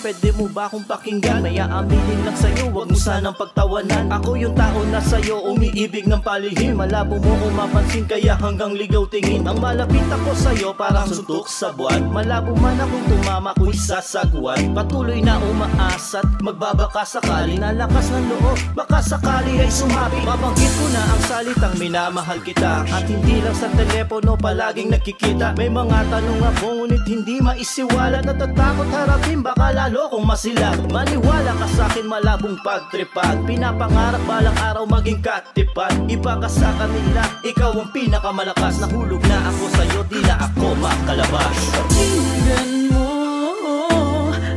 pwede mo ba akong pakinggan? May aaminin lang sa'yo, wag mo sanang pagtawanan. Ako yung tao na sa'yo, umiibig ng palihim. Malabo mo kung mapansin, kaya hanggang ligaw tingin. Ang malapit ako sa'yo, parang suntok sa buwan. Malabo man akong tumama, ko'y sasagwan. Patuloy na umaasat, magbabaka sakali. Nalakas ng loob, baka sakali ay sumabi. Mabanggit ko na ang salitang minamahal kita, at hindi lang sa telepono palaging nakikita. May mga tanong ako ngunit hindi maisiwala. Natatakot harapin, baka lalo kong masilap. Maniwala ka sa'kin, malabong pagtripad. Pinapangarap balang araw maging katipan. Iba ka sa kanila, ikaw ang pinakamalakas. Nahulog na ako sa'yo, di na ako makalabas. Pakinggan mo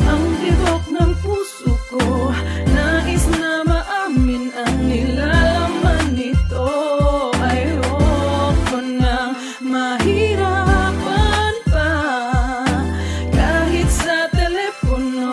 ang tibok ng puso ko. Nais na maamin ang nilalaman nito. Ayoko nang mahirapan pa. Kahit sa telepono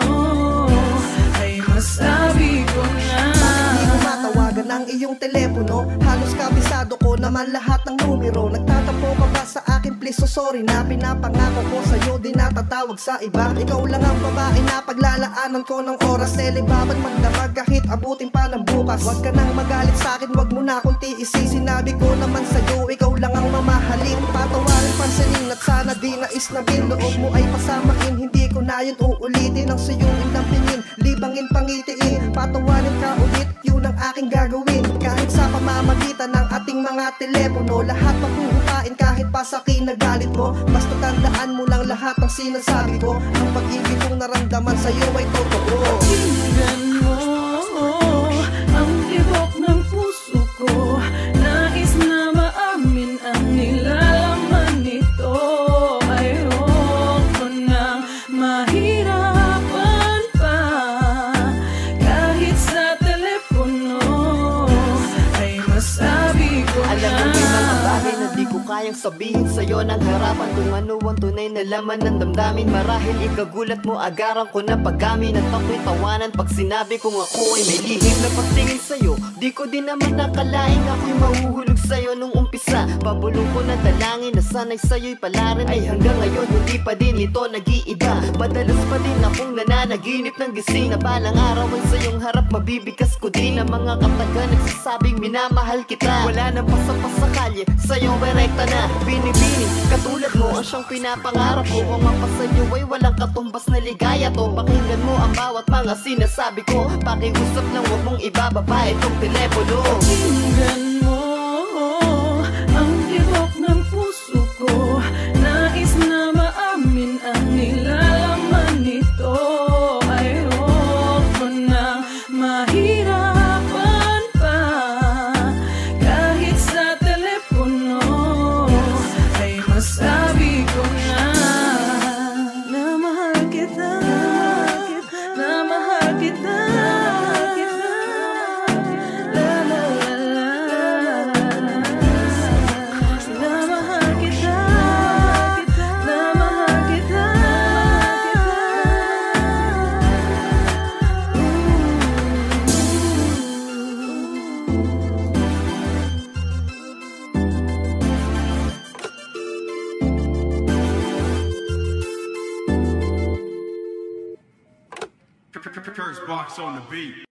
ay masabi ko na. Bakit di ko matawagan ang iyong telepono? Halos kabisado ko naman lahat ng numero. Nagtatapo ka ba sa akin? Please, so sorry na. Pinapangako ko sa'yo, di natatawag sa iba. Ikaw lang ang babae na paglalaanan ko ng oras. Nilibabag magdamag kahit abutin pa ng bukas. Huwag ka nang magalit sa'kin, huwag mo na akong tiisin. Sinabi ko naman sa'yo, ikaw lang ang mamahalin. Patawarin, pansinin at sana di nais na bin. Loob mo ay pasamain, hindi ko na yun uulitin. Ang sa'yong indampingin, libangin, pangitiin. Patawarin ka ulit, yun ang aking gagawin. Kahit sa pamamagitan ng ating mga telepono, lahat mahuhukain kahit pa sa kinagalit mo. Basta tandaan mo lang lahat ng sinasabi ko. Ang pag-ibig kong naramdaman sa'yo ay totoo. Pakinggan mo ang tibok ng puso ko. Nais na maamin ang nilalaman nito. Ayoko nang mahirapan pa. Kahit sa telepono ay masabi ko na. Alam mo may mga bagay na di ko kayang sabihin sa'yo ng harapan. Kung ano ang tunay na laman ng damdamin. Marahil ikagulat mo, agaran ko na pag-amin. At ako'y tawanan pag sinabi kong ako ay may lihim na pagtingin sa'yo. Di ko din naman nakalaing ako'y mahuhulog sa'yo nung umpisa. Pabulong ko na dalangin na sana'y sa'yo'y palarin. Ay hanggang ngayon hindi pa din ito nag-iiba. Madalas pa din akong nananaginip ng gising na balang araw ay sa'yong harap mabibigkas ko din. Ang mga kataga nagsasabing minamahal kita. Wala nang pasapa sa kalye, sa'yong rekta na binibining. Katulad mo ang siyang pinapangarap ko. Kung mapasa'yo ay walang katumbas na ligaya to. Pakinggan mo ang bawat mga sinasabi ko. Pakiusap lang, huwag mong ibababa itong telepono. Pakinggan mo ang tibok ng puso ko. Nais na maamin ang nilalaman nito. Ayoko nang mahirapan pa. Kahit sa telepono ay masabi ko na. Na mahal kita, na mahal kita. La la la la. Na mahal kita, na mahal kita. Curse box on the beat.